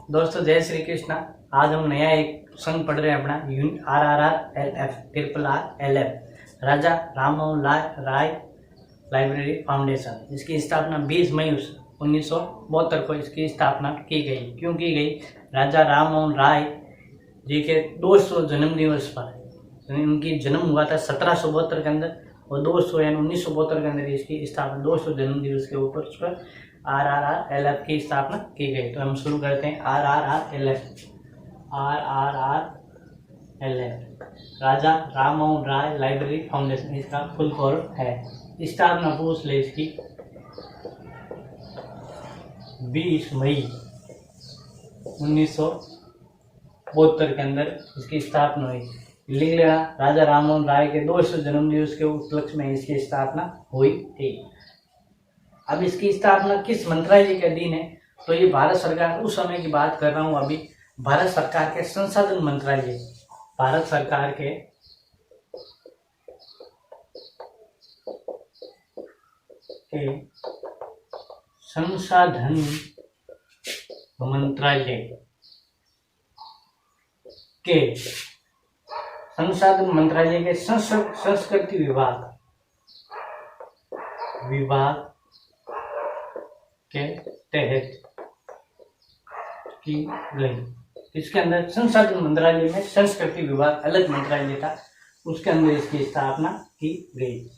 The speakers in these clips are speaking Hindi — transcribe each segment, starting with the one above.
दोस्तों जय श्री कृष्णा। आज हम नया एक संघ पढ़ रहे हैं अपना RRR LF RRR LF राजा राम मोहन राय लाइब्रेरी फाउंडेशन। इसकी स्थापना 20 मई 1972 को इसकी स्थापना की गई। क्यों की गई? राजा राम मोहन राय जी के 200 जन्म दिवस पर, उनकी जन्म हुआ था 1772 के अंदर और 200 यानी 1972 के अंदर इसकी स्थापना 200 जन्म दिवस के ऊपर उस पर RRR LF की स्थापना की गई। तो हम शुरू करते हैं। RRR LF राजा राम मोहन राय लाइब्रेरी फाउंडेशन इसका फुल फॉर्म है। स्थापना पूछ ले इसकी 20 मई 1972 के अंदर इसकी स्थापना हुई। लिख लेना, राजा राम मोहन राय के 200 जन्म दिवस के उपलक्ष्य में इसकी स्थापना हुई थी। अब इसकी स्थापना किस मंत्रालय के अधीन है? तो ये भारत सरकार, उस समय की बात कर रहा हूं अभी, भारत सरकार के संसाधन मंत्रालय, भारत सरकार के संसाधन मंत्रालय के संसाधन मंत्रालय के संस्कृति विभाग के तहत की गई। इसके अंदर संसाधन मंत्रालय में संस्कृति विभाग अलग मंत्रालय था, उसके अंदर इसकी स्थापना की गई।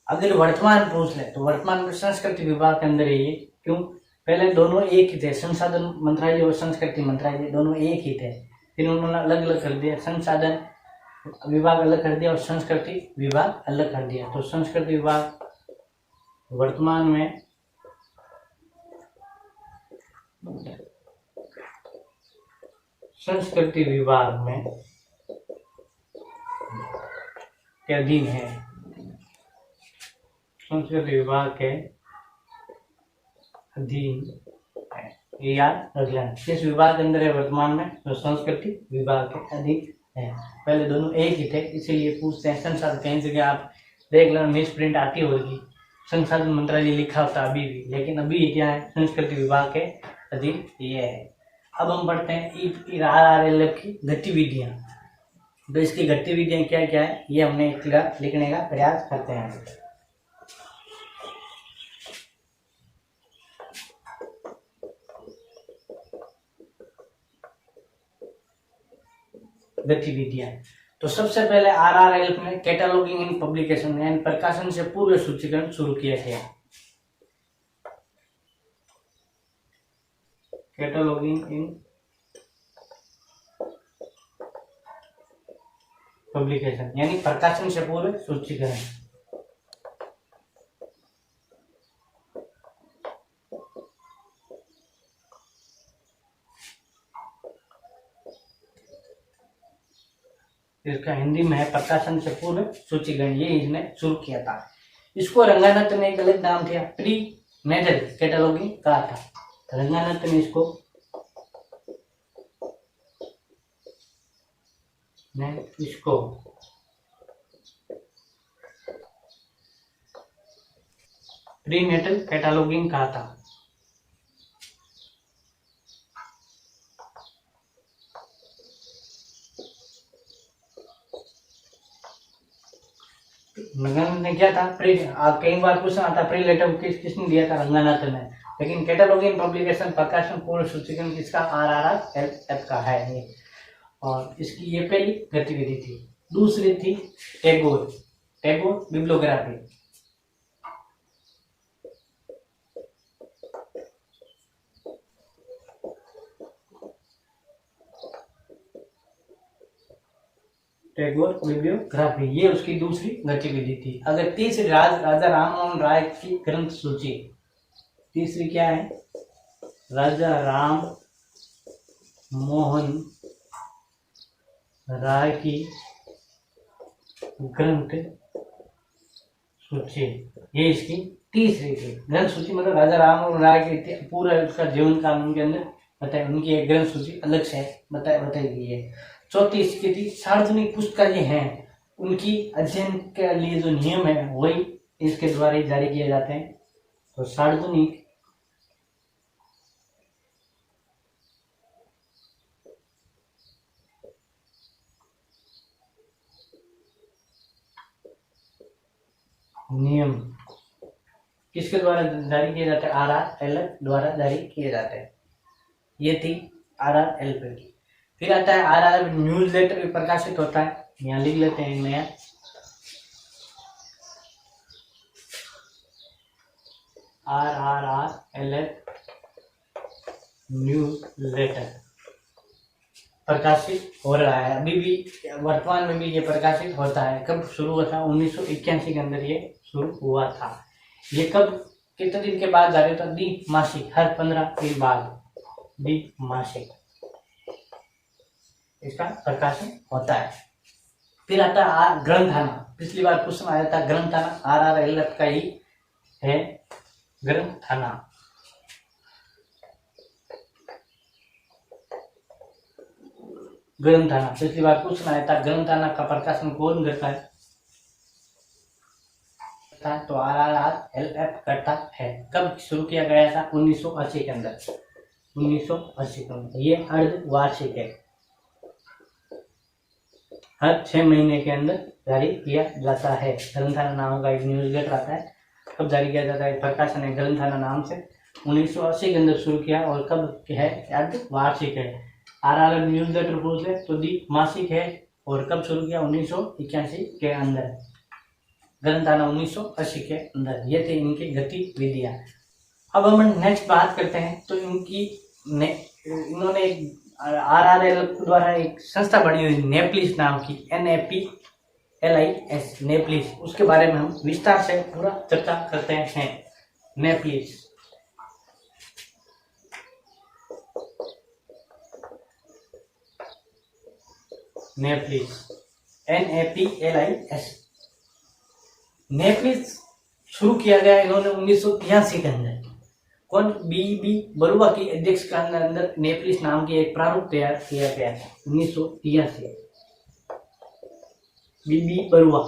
अगर वर्तमान पूछ ले तो वर्तमान में संस्कृति विभाग के अंदर है ये। क्यों? पहले दोनों एक ही थे, संसाधन मंत्रालय और संस्कृति मंत्रालय दोनों एक ही थे, फिर उन्होंने अलग अलग कर दिया। संसाधन विभाग अलग कर दिया और संस्कृति विभाग अलग कर दिया। तो संस्कृति विभाग वर्तमान में संस्कृति विभाग में के अधीन है। संस्कृति विभाग के अधीन है, ये याद रख लेना। किस विभाग के अंदर है वर्तमान में? तो संस्कृति विभाग के अधीन है। पहले दोनों एक ही थे, इसीलिए पूछते हैं संसाधन। कहीं जगह आप देख लेना मिस प्रिंट आती होगी, संसाधन मंत्रालय लिखा होता अभी भी, लेकिन अभी क्या है? संस्कृति विभाग के अधीन ये है। अब हम पढ़ते हैं RRR की गतिविधियां। तो इसकी गतिविधियां क्या क्या है ये हमने लिखने का प्रयास करते हैं। गतिविधियां। तो सबसे पहले RRR में कैटलॉगिंग इन पब्लिकेशन यानी प्रकाशन से पूर्व सूचीकरण शुरू किया गया। कैटलॉगिंग इन पब्लिकेशन यानी प्रकाशन से पूर्व सूचीकरण। इसका हिंदी में है प्रकाशन से पूर्व सूचीकरण। ये इसने शुरू किया था। इसको रंगानाथ ने एक अलग नाम दिया, प्री नेटल कैटलॉगिंग कहा था। रंगानाथ ने इसको प्री नेटल कैटलॉगिंग कहा था। रंगानाथ ने क्या था? कई बार पूछना आता प्री लेटर किसने दिया था? रंगानाथ ने। लेकिन कैटलॉगिंग पब्लिकेशन प्रकाशन पूर्व सूचीकरण किसका? RRR का है ये। और इसकी ये पहली गतिविधि थी। दूसरी थी टैगोर बिब्लियोग्राफी। टैगोर बिब्लियोग्राफी, ये उसकी दूसरी गतिविधि थी। अगर तीसरी राजा राम मोहन राय की ग्रंथ सूची, तीसरी क्या है? राजा राम मोहन राय की ग्रंथ सूची, ये इसकी तीसरी थी। ग्रंथ सूची मतलब राजा राम मोहन राय के पूरा उसका जीवन काल उनके अंदर बताए, उनकी एक ग्रंथ सूची अलग से बताई गई है। चौथी इसकी थी सार्वजनिक पुस्तकालय हैं, उनकी अध्ययन के लिए जो नियम है वही इसके द्वारा ही जारी किए जाते हैं। तो सार्वजनिक नियम किसके द्वारा जारी किए जाते हैं? RRLF द्वारा जारी किए जाते हैं। ये थी RRLF की। फिर आता है RRF न्यूज लेटर भी प्रकाशित होता है। यहाँ लिख लेते हैं नया RRLF न्यूज लेटर प्रकाशित हो रहा है। अभी भी वर्तमान में भी ये प्रकाशित होता है। कब शुरू हुआ था? 1981 के अंदर ये शुरू हुआ था। ये कब कितने दिन के बाद जारी होता? द्विमासिक, हर 15 दिन बाद द्विमासिक इसका प्रकाशन होता है। फिर आता है ग्रंथाना। पिछली बार क्वेश्चन आया था ग्रंथाना, RRLF का ही है ग्रंथाना। ग्रंथाना पिछली बार क्वेश्चन आया था, ग्रंथाना का प्रकाशन कौन करता है? तो RRLF करता है। कब शुरू किया गया था? 1980 के अंदर। 1980 के अंदर। ये अर्धवार्षिक है, हर 6 महीने के अंदर जारी किया जाता है। ग्रंथाना नाम का एक न्यूज लेटर आता है। कब जारी किया जाता है? प्रकाशन है ग्रंथाना नाम से 1980 के अंदर शुरू किया। और कब है? अर्धवार्षिक है। RRLF न्यूज लेटर पूछ ले तो द्विमासिक है। और कब शुरू किया? 1981 के अंदर। ग्रंथाना 1980 के अंदर। ये थे इनकी गतिविधियां। अब हम नेक्स्ट बात करते हैं तो इन्होंने RRLF द्वारा एक संस्था बनी हुई नेपलिस नाम की, NAPLIS नेपलिस, उसके बारे में हम विस्तार से पूरा चर्चा करते हैं। नेपलिस NAPLIS नेपलिस शुरू किया गया इन्होंने 1983 के अंदर। कौन? BB बरुआ की अध्यक्ष के अंदर नेपलिस नाम की एक प्रारूप तैयार किया गया था 1983। BB बरुआ।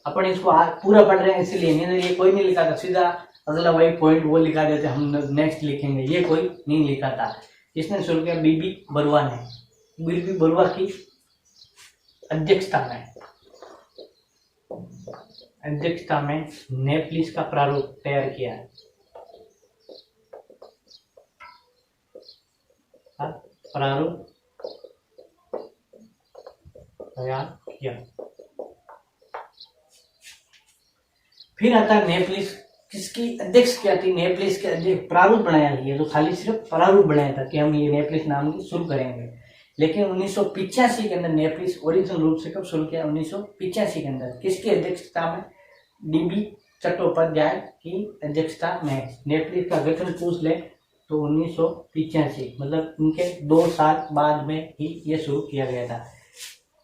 अपन इसको पूरा पढ़ रहे हैं इसलिए, नहीं ये कोई नहीं लिखा था, सीधा अगला वही पॉइंट वो लिखा देते, हम नेक्स्ट लिखेंगे, ये कोई नहीं लिखा था। इसने शुरू किया BB बरुआ ने। BB बरुआ की अध्यक्षता में नेपलिस का प्रारूप तैयार किया। प्रारूप तैयार किया। फिर आता है नेपलिस किसकी अध्यक्ष क्या थी? नेपलिस के अध्यक्ष प्रारूप बनाया। ये तो खाली सिर्फ प्रारूप बनाया था कि हम ये नेपलिस नाम की शुरू करेंगे। लेकिन 1985 के अंदर नेपलिस ओरिजिनल रूप से कब शुरू किया? 1985 के अंदर। किसकी अध्यक्षता में? DB चट्टोपाध्याय की अध्यक्षता में। नेपलिस का गठन पूछ ले तो 1985, मतलब उनके 2 साल बाद में ही ये शुरू किया गया था।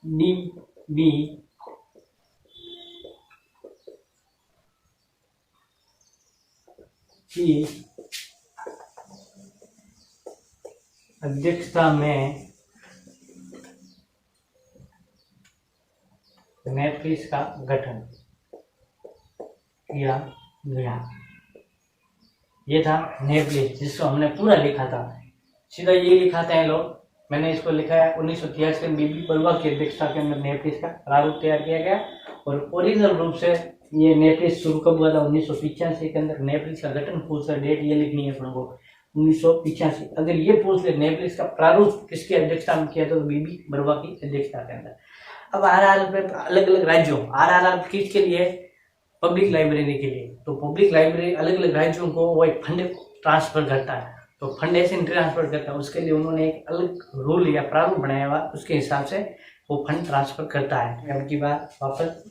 DB की अध्यक्षता में नेपलिस का गठन किया गया। ये था नेपलिस, जिसको हमने पूरा लिखा था। सीधा ये लिखा था लोग, मैंने इसको लिखा है 1983 में BB बरुआ की अध्यक्षता के अंदर नेपलिस का प्रारूप तैयार किया गया। और ओरिजिनल रूप से ये नेपलिस शुरू कब हुआ था? 1985 के अंदर। नेपलिस का गठन पूछ ले, डेट ये लिखनी है अपन को, 1985। अगर ये पूछ ले नेपलिस का प्रारूप किसकी अध्यक्षता में किया तो BB बरुआ की अध्यक्षता के अंदर। अब RRLF अलग अलग राज्यों, RRLF किसके लिए? पब्लिक लाइब्रेरी के लिए। तो पब्लिक लाइब्रेरी अलग अलग राज्यों को वो एक फंड ट्रांसफर करता है। तो फंड ऐसे ट्रांसफर करता है, उसके लिए उन्होंने एक अलग रूल या प्रारूप बनाया हुआ, उसके हिसाब से वो फंड ट्रांसफर करता है। अब की बात वापस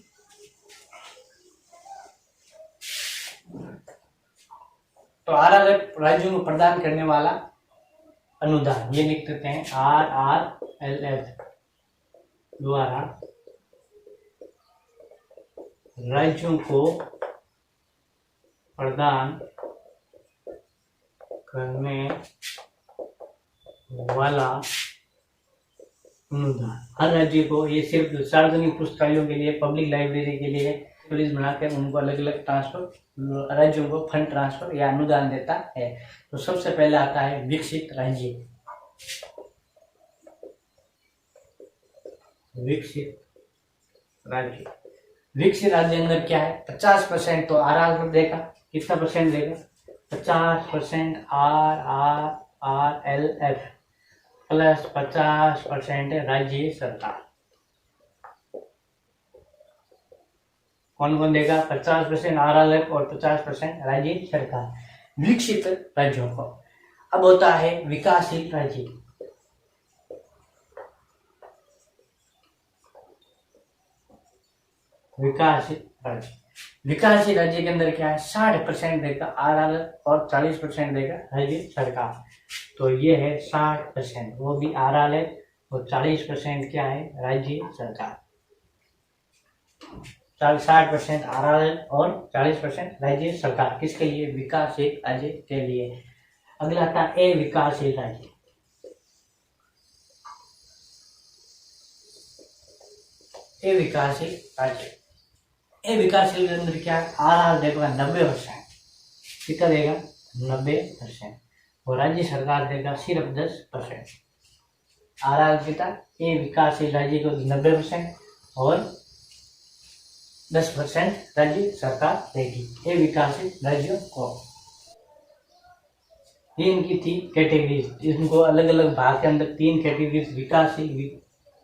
तो RRLF राज्यों को प्रदान करने वाला अनुदान, ये लिख देते हैं RRLF द्वारा राज्यों को प्रदान करने वाला अनुदान। हर राज्य को, ये सिर्फ सार्वजनिक पुस्तकालयों के लिए, पब्लिक लाइब्रेरी के लिए पुलिस बनाकर उनको अलग अलग ट्रांसफर, राज्यों को फंड ट्रांसफर या अनुदान देता है। तो सबसे पहले आता है विकसित राज्य। विकसित राज्य। विकसित राज्य अंदर क्या है, 50% तो RR देगा, कितना परसेंट देगा, 50% RRRLF प्लस 50% राज्य सरकार। कौन कौन देगा, 50% RRLF और 50% राज्य सरकार, विकसित राज्यों को। अब होता है विकासशील राज्य। विकासशील राज्य, विकासशील राज्य के अंदर क्या है, 60% देगा RRLF और 40% देगा राज्य सरकार। तो ये है 60%, वो भी RRLF और 40% क्या है, राज्य सरकार। 60% RRLF और 40% राज्य सरकार, किसके लिए, विकासशील राज्य के लिए। अगला था अविकासशील राज्य। अविकासशील राज्य, अविकासशील के अंदर क्या है, RR देगा 90%, कितना देगा, 90%, और राज्य सरकार देगा सिर्फ 10%। RR कितना, अविकासशील राज्य को 90% और 10% राज्य सरकार देगी अविकासशील राज्यों को। इनकी 3 कैटेगरीज, इनको अलग अलग भाग के अंदर 3 कैटेगरीज, विकासशील,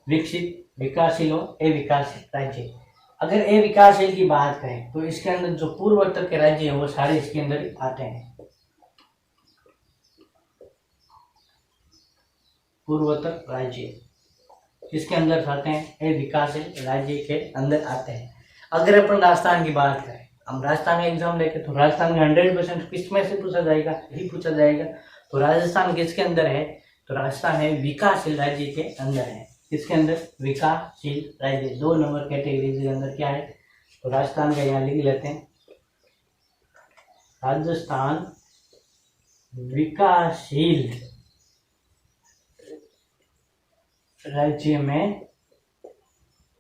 विकसित, विकासशील और अविकासशील राज्य। अगर अविकासशील की बात करें तो इसके अंदर जो पूर्वोत्तर के राज्य हैं वो सारे इसके अंदर आते हैं। पूर्वोत्तर राज्य इसके अंदर आते हैं, अविकासशील राज्य के अंदर आते हैं। अगर अपन राजस्थान की बात करें, हम राजस्थान का एग्जाम लेके तो राजस्थान में 100% किस में से पूछा जाएगा, यही पूछा जाएगा। तो राजस्थान किसके अंदर है, तो राजस्थान है विकासशील राज्य के अंदर है। किसके अंदर, विकासशील राज्य। 2 नंबर कैटेगरी के अंदर क्या है, तो राजस्थान का यहाँ लिख लेते हैं, राजस्थान विकासशील राज्य में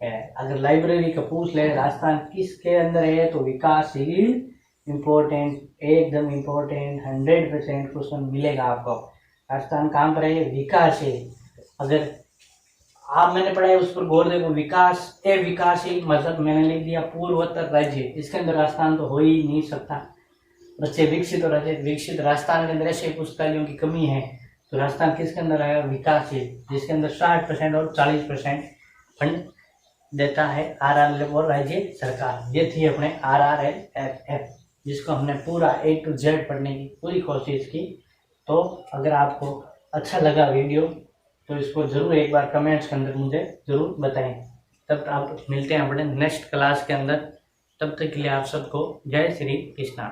है। अगर लाइब्रेरी का पूछ ले राजस्थान किसके अंदर है, तो विकासशील, इम्पोर्टेंट, एकदम इम्पोर्टेंट, 100% क्वेश्चन मिलेगा आपको। राजस्थान कहाँ पर है, विकासशील। अगर आप मैंने पढ़ा है उस पर गौर देखो, विकास अविकासशील मतलब मैंने लिख दिया पूर्वोत्तर राज्य, इसके अंदर राजस्थान तो हो ही नहीं सकता। बच्चे विकसित और राज्य, विकसित राजस्थान के अंदर ऐसे पुस्तकालयों की कमी है, तो राजस्थान किसके अंदर आएगा, विकासशील, जिसके अंदर 60% और 40% फंड देता है RRLF और राज्य सरकार। ये थी अपने RRLF, जिसको हमने पूरा A to Z पढ़ने की पूरी कोशिश की। तो अगर आपको अच्छा लगा वीडियो तो इसको जरूर एक बार कमेंट्स के अंदर मुझे जरूर बताएं। तब आप मिलते हैं अपने नेक्स्ट क्लास के अंदर, तब तक के लिए आप सबको जय श्री कृष्णा।